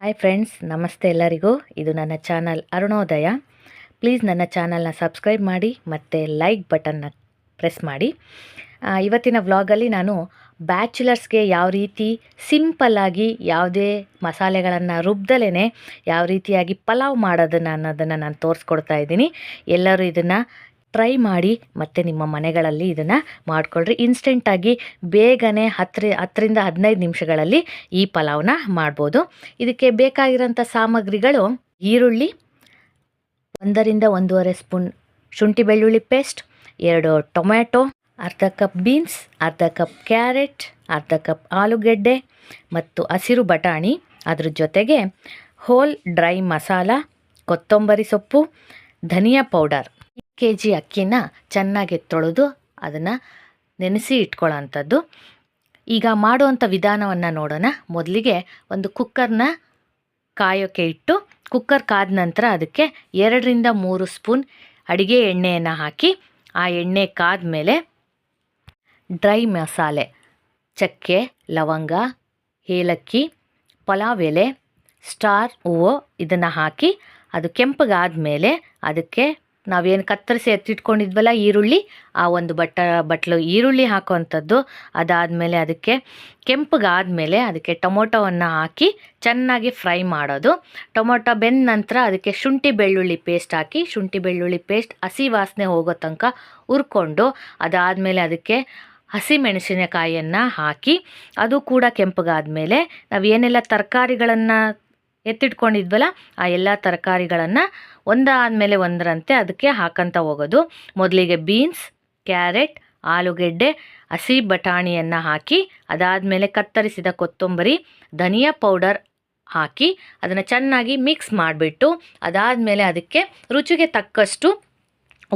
Hi friends, ನಮಸ್ತೆ ಎಲ್ಲರಿಗೂ. ಇದು ನನ್ನ ಚಾನಲ್ ಅರುಣೋದಯ. ಪ್ಲೀಸ್ ನನ್ನ ಚಾನಲ್ನ ಸಬ್ಸ್ಕ್ರೈಬ್ ಮಾಡಿ ಮತ್ತು ಲೈಕ್ ಬಟನ್ನ ಪ್ರೆಸ್ ಮಾಡಿ. ಇವತ್ತಿನ ವ್ಲಾಗಲ್ಲಿ ನಾನು ಬ್ಯಾಚುಲರ್ಸ್ಗೆ ಯಾವ ರೀತಿ ಸಿಂಪಲ್ಲಾಗಿ ಯಾವುದೇ ಮಸಾಲೆಗಳನ್ನು ರುಬ್ದಲೇ ಯಾವ ರೀತಿಯಾಗಿ ಪಲಾವ್ ಮಾಡೋದನ್ನು ಅನ್ನೋದನ್ನು ನಾನು ತೋರಿಸ್ಕೊಡ್ತಾ ಇದ್ದೀನಿ. ಎಲ್ಲರೂ ಇದನ್ನು ಟ್ರೈ ಮಾಡಿ ಮತ್ತು ನಿಮ್ಮ ಮನೆಗಳಲ್ಲಿ ಇದನ್ನು ಮಾಡಿಕೊಳ್ಳ್ರಿ. ಇನ್ಸ್ಟೆಂಟಾಗಿ ಬೇಗನೆ 10ರಿಂದ 15 ನಿಮಿಷಗಳಲ್ಲಿ ಈ ಪಲಾವ್ನ ಮಾಡ್ಬೋದು. ಇದಕ್ಕೆ ಬೇಕಾಗಿರೋಂಥ ಸಾಮಗ್ರಿಗಳು: ಈರುಳ್ಳಿ, 1ರಿಂದ 1.5 ಸ್ಪೂನ್ ಶುಂಠಿ ಬೆಳ್ಳುಳ್ಳಿ ಪೇಸ್ಟ್, 2 ಟೊಮ್ಯಾಟೊ, ಅರ್ಧ ಕಪ್ ಬೀನ್ಸ್, ಅರ್ಧ ಕಪ್ ಕ್ಯಾರೆಟ್, ಅರ್ಧ ಕಪ್ ಆಲೂಗೆಡ್ಡೆ ಮತ್ತು ಹಸಿರು ಬಟಾಣಿ. ಅದ್ರ ಜೊತೆಗೆ ಹೋಲ್ ಡ್ರೈ ಮಸಾಲ, ಕೊತ್ತಂಬರಿ ಸೊಪ್ಪು, ಧನಿಯಾ ಪೌಡರ್. kg ಅಕ್ಕಿನ ಚೆನ್ನಾಗಿ ತೊಳೆದು ಅದನ್ನು ನೆನೆಸಿ ಇಟ್ಕೊಳ್ಳೋಂಥದ್ದು. ಈಗ ಮಾಡುವಂಥ ವಿಧಾನವನ್ನು ನೋಡೋಣ. ಮೊದಲಿಗೆ ಒಂದು ಕುಕ್ಕರ್ನ ಕಾಯೋಕ್ಕೆ ಇಟ್ಟು, ಕುಕ್ಕರ್ ಕಾದ ನಂತರ ಅದಕ್ಕೆ 2ರಿಂದ 3 ಸ್ಪೂನ್ ಅಡಿಗೆ ಎಣ್ಣೆಯನ್ನು ಹಾಕಿ, ಆ ಎಣ್ಣೆ ಕಾದ ಮೇಲೆ ಡ್ರೈ ಮಸಾಲೆ, ಚಕ್ಕೆ, ಲವಂಗ, ಏಲಕ್ಕಿ, ಪಲಾವ್ ಎಲೆ, ಸ್ಟಾರ್ ಹೂವು ಇದನ್ನು ಹಾಕಿ ಅದು ಕೆಂಪಗಾದ ಮೇಲೆ ಅದಕ್ಕೆ ನಾವೇನು ಕತ್ತರಿಸಿ ಎತ್ತಿಟ್ಕೊಂಡಿದ್ವಲ್ಲ ಈರುಳ್ಳಿ, ಆ ಒಂದು ಬಟ್ಲು ಈರುಳ್ಳಿ ಹಾಕುವಂಥದ್ದು. ಅದಾದಮೇಲೆ ಅದಕ್ಕೆ ಕೆಂಪಗಾದಮೇಲೆ ಅದಕ್ಕೆ ಟೊಮೊಟೊವನ್ನು ಹಾಕಿ ಚೆನ್ನಾಗಿ ಫ್ರೈ ಮಾಡೋದು. ಟೊಮೊಟೊ ಬೆಂದ ನಂತರ ಅದಕ್ಕೆ ಶುಂಠಿ ಬೆಳ್ಳುಳ್ಳಿ ಪೇಸ್ಟ್ ಹಾಕಿ, ಶುಂಠಿ ಬೆಳ್ಳುಳ್ಳಿ ಪೇಸ್ಟ್ ಹಸಿ ವಾಸನೆ ಹೋಗೋ ತನಕ ಹುರ್ಕೊಂಡು, ಅದಾದಮೇಲೆ ಅದಕ್ಕೆ ಹಸಿಮೆಣಸಿನಕಾಯಿಯನ್ನು ಹಾಕಿ ಅದು ಕೂಡ ಕೆಂಪಗಾದಮೇಲೆ ನಾವು ಏನೆಲ್ಲ ತರಕಾರಿಗಳನ್ನು ಎತ್ತಿಟ್ಕೊಂಡಿದ್ವಲ್ಲ ಆ ಎಲ್ಲ ತರಕಾರಿಗಳನ್ನು ಒಂದಾದಮೇಲೆ ಒಂದರಂತೆ ಅದಕ್ಕೆ ಹಾಕಂತ ಹೋಗೋದು. ಮೊದಲಿಗೆ ಬೀನ್ಸ್, ಕ್ಯಾರೆಟ್, ಆಲೂಗೆಡ್ಡೆ, ಹಸಿ ಬಟಾಣಿಯನ್ನು ಹಾಕಿ, ಅದಾದಮೇಲೆ ಕತ್ತರಿಸಿದ ಕೊತ್ತಂಬರಿ, ಧನಿಯಾ ಪೌಡರ್ ಹಾಕಿ ಅದನ್ನು ಚೆನ್ನಾಗಿ ಮಿಕ್ಸ್ ಮಾಡಿಬಿಟ್ಟು, ಅದಾದಮೇಲೆ ಅದಕ್ಕೆ ರುಚಿಗೆ ತಕ್ಕಷ್ಟು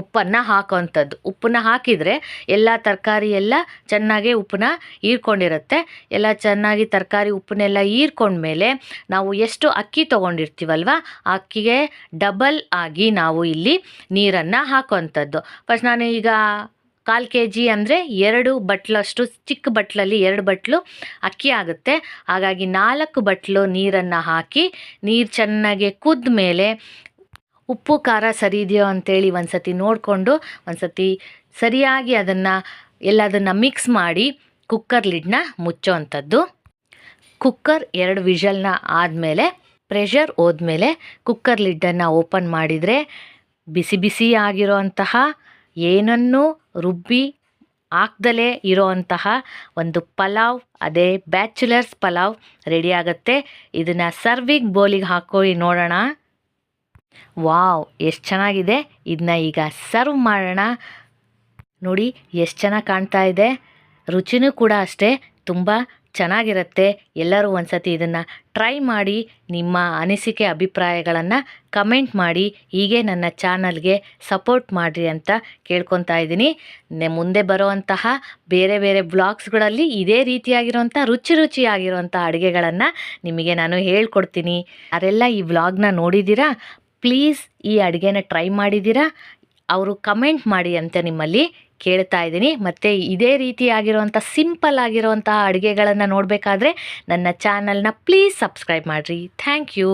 ಉಪ್ಪನ್ನು ಹಾಕೋವಂಥದ್ದು. ಉಪ್ಪನ್ನ ಹಾಕಿದರೆ ಎಲ್ಲ ತರಕಾರಿ ಎಲ್ಲ ಚೆನ್ನಾಗಿ ಉಪ್ಪನ್ನ ಹೀರ್ಕೊಂಡಿರುತ್ತೆ. ಎಲ್ಲ ಚೆನ್ನಾಗಿ ತರಕಾರಿ ಉಪ್ಪನ್ನೆಲ್ಲ ಹೀರ್ಕೊಂಡ್ಮೇಲೆ ನಾವು ಎಷ್ಟು ಅಕ್ಕಿ ತೊಗೊಂಡಿರ್ತೀವಲ್ವ ಆ ಅಕ್ಕಿಗೆ ಡಬಲ್ ಆಗಿ ನಾವು ಇಲ್ಲಿ ನೀರನ್ನು ಹಾಕೋವಂಥದ್ದು. ಫಸ್ಟ್ ನಾನು ಈಗ 1/4 kg ಅಂದರೆ 2 ಬಟ್ಲಷ್ಟು, ಚಿಕ್ಕ ಬಟ್ಲಲ್ಲಿ 2 ಬಟ್ಲು ಅಕ್ಕಿ ಆಗುತ್ತೆ. ಹಾಗಾಗಿ 4 ಬಟ್ಲು ನೀರನ್ನು ಹಾಕಿ, ನೀರು ಚೆನ್ನಾಗಿ ಕುದ್ದ ಮೇಲೆ ಉಪ್ಪು ಖಾರ ಸರಿ ಇದೆಯೋ ಅಂಥೇಳಿ ಒಂದು ಸತಿ ನೋಡಿಕೊಂಡು, ಒಂದು ಸತಿ ಸರಿಯಾಗಿ ಎಲ್ಲದನ್ನು ಮಿಕ್ಸ್ ಮಾಡಿ ಕುಕ್ಕರ್ ಲಿಡ್ನ ಮುಚ್ಚೋ ಅಂಥದ್ದು. ಕುಕ್ಕರ್ 2 ವಿಷಲ್ನ ಆದಮೇಲೆ, ಪ್ರೆಷರ್ ಹೋದ್ಮೇಲೆ ಕುಕ್ಕರ್ ಲಿಡ್ಡನ್ನು ಓಪನ್ ಮಾಡಿದರೆ ಬಿಸಿ ಬಿಸಿ ಆಗಿರೋಂತಹ, ಏನನ್ನೂ ರುಬ್ಬಿ ಹಾಕ್ದಲೇ ಇರೋವಂತಹ ಒಂದು ಪಲಾವ್, ಅದೇ ಬ್ಯಾಚುಲರ್ಸ್ ಪಲಾವ್ ರೆಡಿ ಆಗುತ್ತೆ. ಇದನ್ನು ಸರ್ವಿಂಗ್ ಬೌಲಿಗೆ ಹಾಕಿ ನೋಡೋಣ. ವಾವ್, ಎಷ್ಟು ಚೆನ್ನಾಗಿದೆ! ಇದನ್ನ ಈಗ ಸರ್ವ್ ಮಾಡೋಣ. ನೋಡಿ ಎಷ್ಟು ಚೆನ್ನಾಗಿ ಕಾಣ್ತಾ ಇದೆ. ರುಚಿನೂ ಕೂಡ ಅಷ್ಟೇ ತುಂಬ ಚೆನ್ನಾಗಿರುತ್ತೆ. ಎಲ್ಲರೂ ಒಂದು ಸತಿ ಇದನ್ನು ಟ್ರೈ ಮಾಡಿ ನಿಮ್ಮ ಅನಿಸಿಕೆ ಅಭಿಪ್ರಾಯಗಳನ್ನು ಕಮೆಂಟ್ ಮಾಡಿ. ಹೀಗೆ ನನ್ನ ಚಾನಲ್ಗೆ ಸಪೋರ್ಟ್ ಮಾಡಿರಿ ಅಂತ ಕೇಳ್ಕೊತಾ ಇದ್ದೀನಿ. ಮುಂದೆ ಬರುವಂತಹ ಬೇರೆ ಬೇರೆ ಬ್ಲಾಗ್ಸ್ಗಳಲ್ಲಿ ಇದೇ ರೀತಿಯಾಗಿರುವಂಥ ರುಚಿಯಾಗಿರುವಂಥ ಅಡುಗೆಗಳನ್ನು ನಿಮಗೆ ನಾನು ಹೇಳ್ಕೊಡ್ತೀನಿ. ಯಾರೆಲ್ಲ ಈ ವ್ಲಾಗ್ನ ನೋಡಿದ್ದೀರಾ, ಪ್ಲೀಸ್ ಈ ಅಡುಗೆನ ಟ್ರೈ ಮಾಡಿದ್ದೀರಾ, ಅವರು ಕಮೆಂಟ್ ಮಾಡಿ ಅಂತ ನಿಮ್ಮಲ್ಲಿ ಕೇಳ್ತಾ ಇದ್ದೀನಿ. ಮತ್ತು ಇದೇ ರೀತಿಯಾಗಿರುವಂಥ ಸಿಂಪಲ್ ಆಗಿರುವಂತಹ ಅಡುಗೆಗಳನ್ನು ನೋಡಬೇಕಾದ್ರೆ ನನ್ನ ಚಾನಲ್ನ ಪ್ಲೀಸ್ ಸಬ್ಸ್ಕ್ರೈಬ್ ಮಾಡಿರಿ. Thank you.